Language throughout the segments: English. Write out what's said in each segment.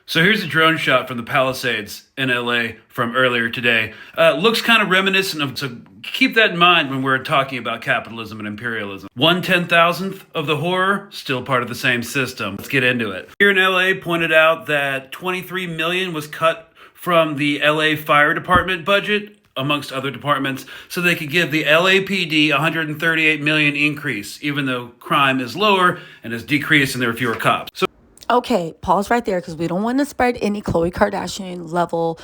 So here's a drone shot from the Palisades in LA from earlier today. Looks kind of reminiscent of, so keep that in mind when we're talking about capitalism and imperialism. 1/10,000th of the horror, still part of the same system. Let's get into it. Here in LA pointed out that 23 million was cut from the LA Fire Department budget, amongst other departments, so they could give the LAPD 138 million increase, even though crime is lower and has decreased and there are fewer cops. So Okay, pause right there because we don't want to spread any Khloe Kardashian level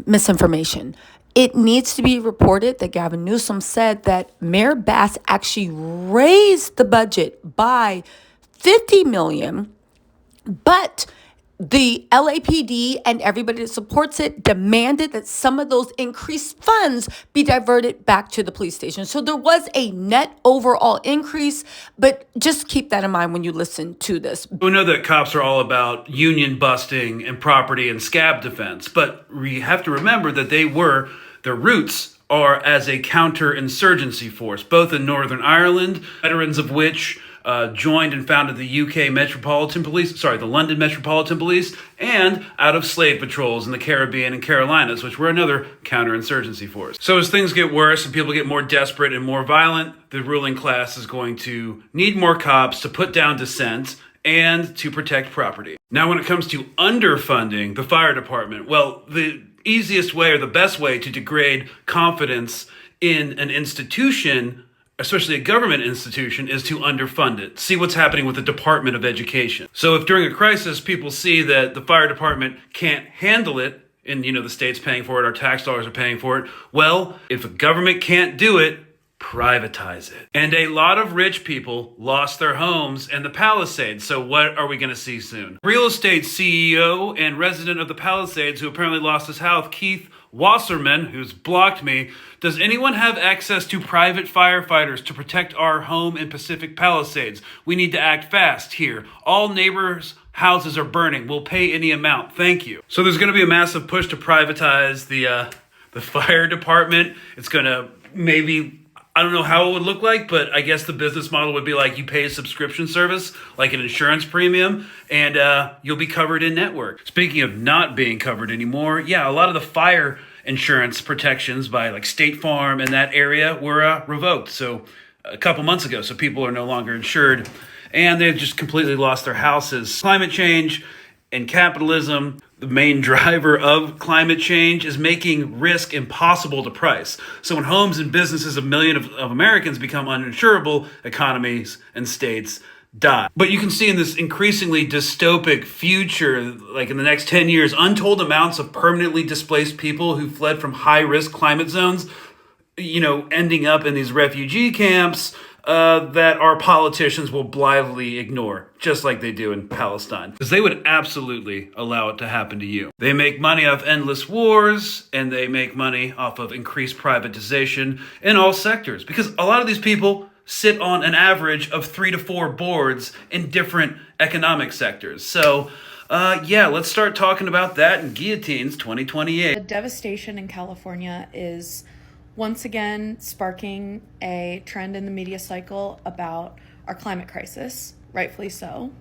misinformation. It needs to be reported that Gavin Newsom said that Mayor Bass actually raised the budget by 50 million, but the LAPD and everybody that supports it demanded that some of those increased funds be diverted back to the police station. So there was a net overall increase, but just keep that in mind when you listen to this. We know that cops are all about union busting and property and scab defense, but we have to remember that their roots are as a counterinsurgency force, both in Northern Ireland, veterans of which joined and founded the the London Metropolitan Police, and out of slave patrols in the Caribbean and Carolinas, which were another counterinsurgency force. So as things get worse and people get more desperate and more violent, the ruling class is going to need more cops to put down dissent and to protect property. Now, when it comes to underfunding the fire department, well, the easiest way or the best way to degrade confidence in an institution, especially a government institution, is to underfund it. See what's happening with the Department of Education. So if during a crisis people see that the fire department can't handle it, and the state's paying for it, our tax dollars are paying for it, well, if a government can't do it, privatize it. And a lot of rich people lost their homes in the Palisades. So what are we going to see soon? Real estate CEO and resident of the Palisades, who apparently lost his house, Keith Wasserman, who's blocked me. Does anyone have access to private firefighters to protect our home in Pacific Palisades? We need to act fast here. All neighbors' houses are burning. We'll pay any amount. Thank you. So there's going to be a massive push to privatize the fire department. It's going to maybe, I don't know how it would look like, but I guess the business model would be like you pay a subscription service, like an insurance premium, and you'll be covered in network. Speaking of not being covered anymore, yeah, a lot of the fire insurance protections by like State Farm in that area were revoked. So a couple months ago, so people are no longer insured, and they've just completely lost their houses. Climate change and capitalism, the main driver of climate change, is making risk impossible to price. So when homes and businesses of millions of Americans become uninsurable, economies and states die. But you can see in this increasingly dystopic future, like in the next 10 years, untold amounts of permanently displaced people who fled from high-risk climate zones, ending up in these refugee camps, that our politicians will blithely ignore, just like they do in Palestine. Because they would absolutely allow it to happen to you. They make money off endless wars, and they make money off of increased privatization in all sectors. Because a lot of these people sit on an average of 3 to 4 boards in different economic sectors. So, let's start talking about that in Guillotines 2028. The devastation in California is once again sparking a trend in the media cycle about our climate crisis, rightfully so,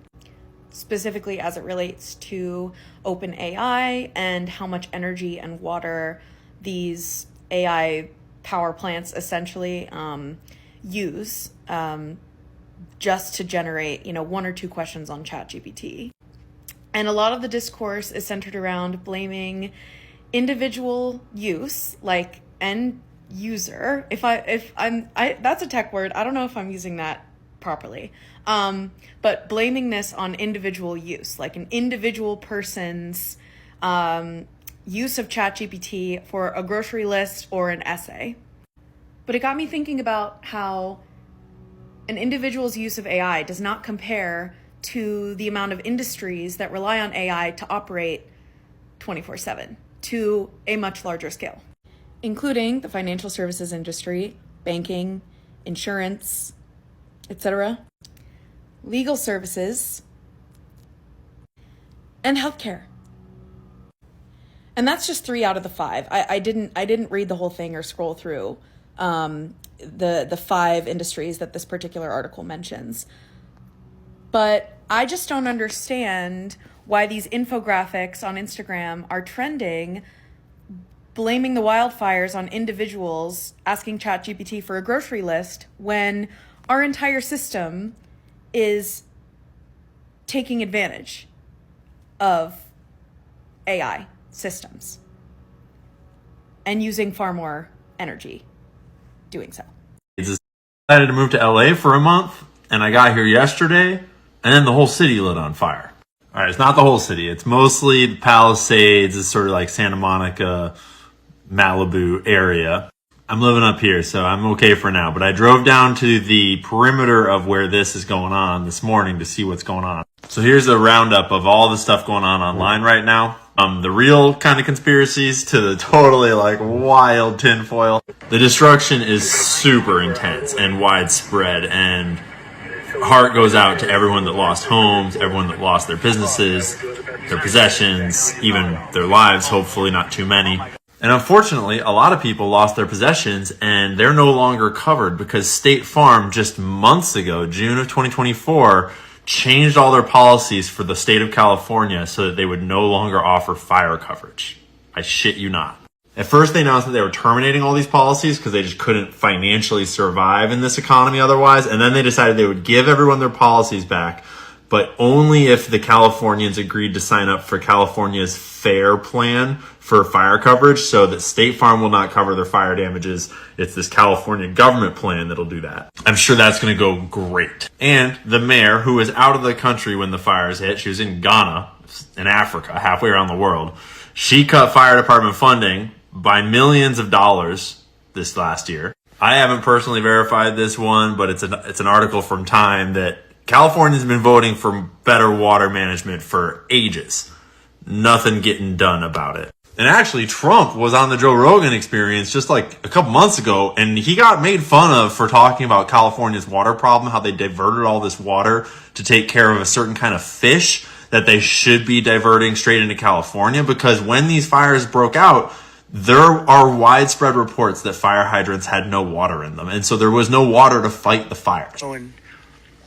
specifically as it relates to open AI and how much energy and water these AI power plants essentially use just to generate, 1 or 2 questions on ChatGPT. And a lot of the discourse is centered around blaming individual use, like end user. That's a tech word. I don't know if I'm using that properly. But blaming this on individual use, like an individual person's use of ChatGPT for a grocery list or an essay. But it got me thinking about how an individual's use of AI does not compare to the amount of industries that rely on AI to operate 24/7 to a much larger scale, including the financial services industry, banking, insurance, etc., legal services, and healthcare. And that's just 3 out of the 5. I didn't read the whole thing or scroll through the 5 industries that this particular article mentions. But I just don't understand why these infographics on Instagram are trending, blaming the wildfires on individuals, asking ChatGPT for a grocery list, when our entire system is taking advantage of AI systems and using far more energy doing so. I decided to move to LA for a month, and I got here yesterday, and then the whole city lit on fire. All right, it's not the whole city. It's mostly the Palisades. It's sort of like Santa Monica, Malibu area. I'm living up here, so I'm okay for now. But I drove down to the perimeter of where this is going on this morning to see what's going on. So here's a roundup of all the stuff going on online right now. The real kind of conspiracies to the totally like wild tinfoil. The destruction is super intense and widespread, and heart goes out to everyone that lost homes, everyone that lost their businesses, their possessions, even their lives, hopefully not too many. And unfortunately, a lot of people lost their possessions and they're no longer covered because State Farm just months ago, June of 2024, changed all their policies for the state of California so that they would no longer offer fire coverage. I shit you not. At first, they announced that they were terminating all these policies because they just couldn't financially survive in this economy otherwise. And then they decided they would give everyone their policies back, but only if the Californians agreed to sign up for California's FAIR plan for fire coverage, so that State Farm will not cover their fire damages. It's this California government plan that'll do that. I'm sure that's going to go great. And the mayor, who was out of the country when the fires hit, she was in Ghana, in Africa, halfway around the world. She cut fire department funding by millions of dollars this last year. I haven't personally verified this one, but it's an article from Time that California's been voting for better water management for ages. Nothing getting done about it. And actually, Trump was on the Joe Rogan Experience just like a couple months ago, and he got made fun of for talking about California's water problem, how they diverted all this water to take care of a certain kind of fish that they should be diverting straight into California, because when these fires broke out, there are widespread reports that fire hydrants had no water in them. And so there was no water to fight the fires. So in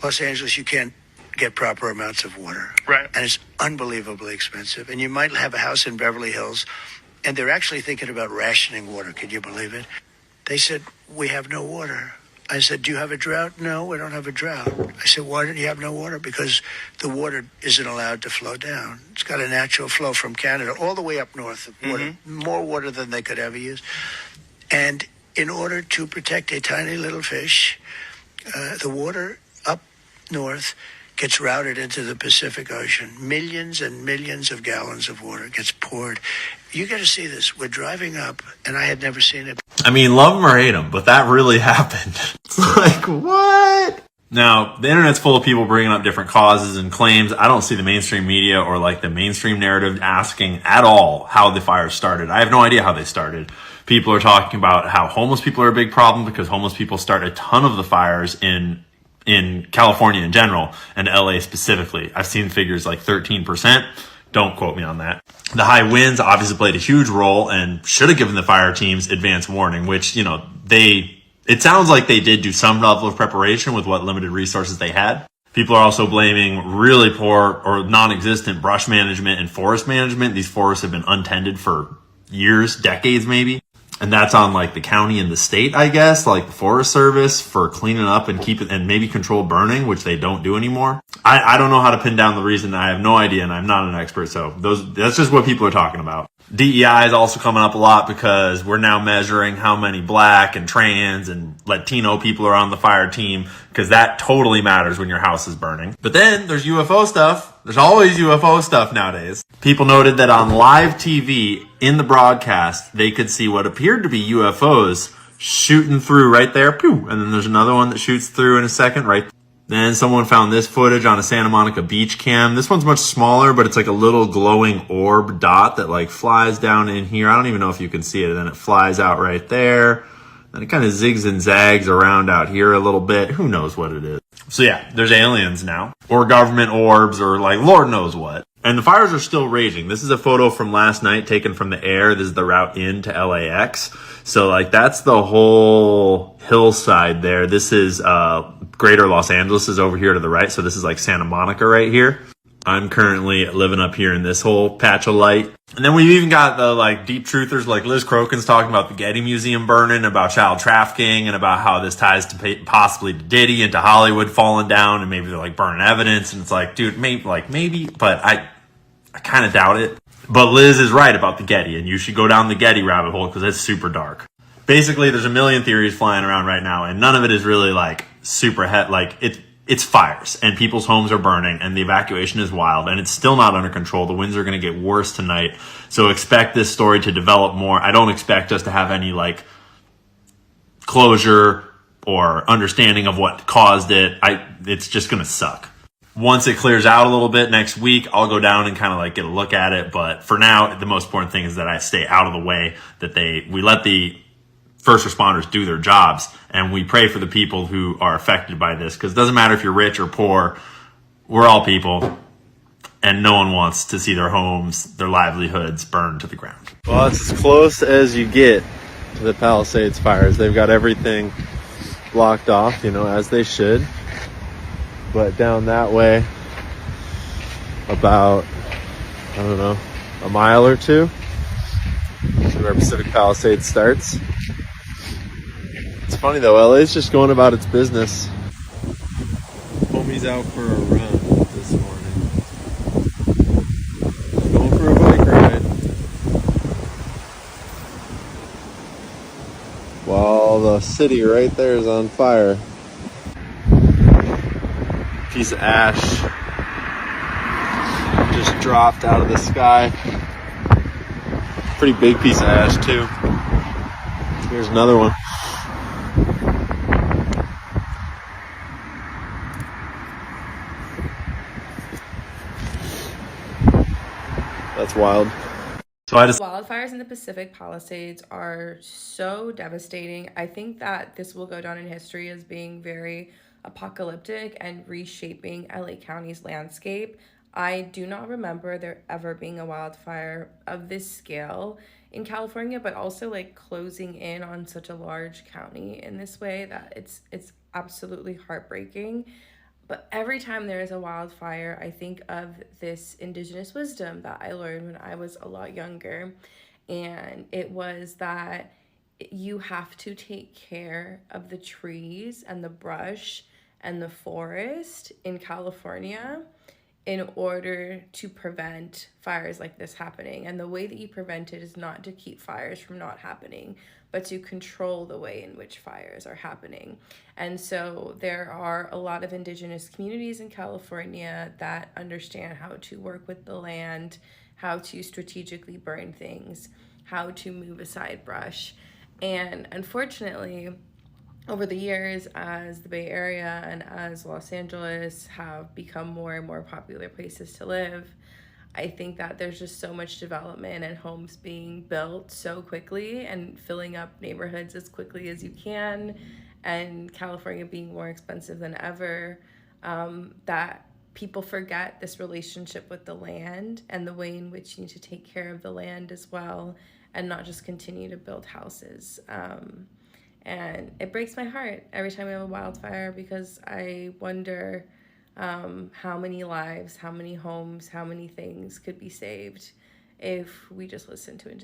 Los Angeles, you can't get proper amounts of water. Right. And it's unbelievably expensive. And you might have a house in Beverly Hills, and they're actually thinking about rationing water. Can you believe it? They said, we have no water. I said, do you have a drought? No, we don't have a drought. I said, why don't you have no water? Because the water isn't allowed to flow down. It's got a natural flow from Canada all the way up north of water, more water than they could ever use. And in order to protect a tiny little fish, the water up north gets routed into the Pacific Ocean. Millions and millions of gallons of water gets poured. You got to see this. We're driving up, and I had never seen it. I mean, love them or hate them, but that really happened. It's like, what? Now, the internet's full of people bringing up different causes and claims. I don't see the mainstream media or like the mainstream narrative asking at all how the fire started. I have no idea how they started. People are talking about how homeless people are a big problem because homeless people start a ton of the fires in California in general and LA specifically. I've seen figures like 13%. Don't quote me on that. The high winds obviously played a huge role and should have given the fire teams advance warning, which, you know, it sounds like they did do some level of preparation with what limited resources they had. People are also blaming really poor or non-existent brush management and forest management. These forests have been untended for years, decades maybe. And that's on like the county and the state, I guess, like the Forest Service for cleaning up and keep it and maybe control burning, which they don't do anymore. I don't know how to pin down the reason. I have no idea, and I'm not an expert. So that's just what people are talking about. DEI is also coming up a lot because we're now measuring how many black and trans and Latino people are on the fire team, because that totally matters when your house is burning. But then there's UFO stuff. There's always UFO stuff nowadays. People noted that on live TV in the broadcast, they could see what appeared to be UFOs shooting through right there. Pew! And then there's another one that shoots through in a second, right? Then someone found this footage on a Santa Monica beach cam. This one's much smaller, but it's like a little glowing orb dot that like flies down in here. I don't even know if you can see it. And then it flies out right there. Then it kind of zigs and zags around out here a little bit. Who knows what it is? So yeah, there's aliens now. Or government orbs or like Lord knows what. And the fires are still raging. This is a photo from last night taken from the air. This is the route into LAX. So like that's the whole hillside there. This is greater Los Angeles is over here to the right. So this is like Santa Monica right here. I'm currently living up here in this whole patch of light. And then we've even got the like deep truthers like Liz Crokin's talking about the Getty Museum burning, about child trafficking, and about how this ties to possibly to Diddy and to Hollywood falling down, and maybe they're like burning evidence. And it's like, dude, maybe, but I kind of doubt it. But Liz is right about the Getty, and you should go down the Getty rabbit hole because it's super dark. Basically, there's a million theories flying around right now, and none of it is really like super it's fires and people's homes are burning and the evacuation is wild and it's still not under control. The winds are going to get worse tonight. So expect this story to develop more. I don't expect us to have any like closure or understanding of what caused it. It's just going to suck. Once it clears out a little bit next week, I'll go down and kind of like get a look at it. But for now, the most important thing is that I stay out of the way, that we let the first responders do their jobs, and we pray for the people who are affected by this, because it doesn't matter if you're rich or poor, we're all people, and no one wants to see their homes, their livelihoods burned to the ground. Well, it's as close as you get to the Palisades fires. They've got everything blocked off, as they should. But down that way, about, a mile or two, is where Pacific Palisades starts. It's funny though, LA's just going about its business. Homie's out for a run this morning. Going for a bike ride. While the city right there is on fire. Piece of ash just dropped out of the sky. Pretty big piece of ash too. Here's another one. That's wild. So Wildfires in the Pacific Palisades are so devastating. I think that this will go down in history as being very apocalyptic and reshaping LA County's landscape. I do not remember there ever being a wildfire of this scale in California, but also like closing in on such a large county in this way that it's absolutely heartbreaking. But every time there is a wildfire, I think of this indigenous wisdom that I learned when I was a lot younger. And it was that you have to take care of the trees and the brush and the forest in California in order to prevent fires like this happening. And the way that you prevent it is not to keep fires from not happening, but to control the way in which fires are happening. And so there are a lot of indigenous communities in California that understand how to work with the land, how to strategically burn things, how to move aside brush. And unfortunately, over the years, as the Bay Area and as Los Angeles have become more and more popular places to live, I think that there's just so much development and homes being built so quickly and filling up neighborhoods as quickly as you can, and California being more expensive than ever, that people forget this relationship with the land and the way in which you need to take care of the land as well, and not just continue to build houses. And it breaks my heart every time we have a wildfire, because I wonder how many lives, how many homes, how many things could be saved if we just listen to indigenous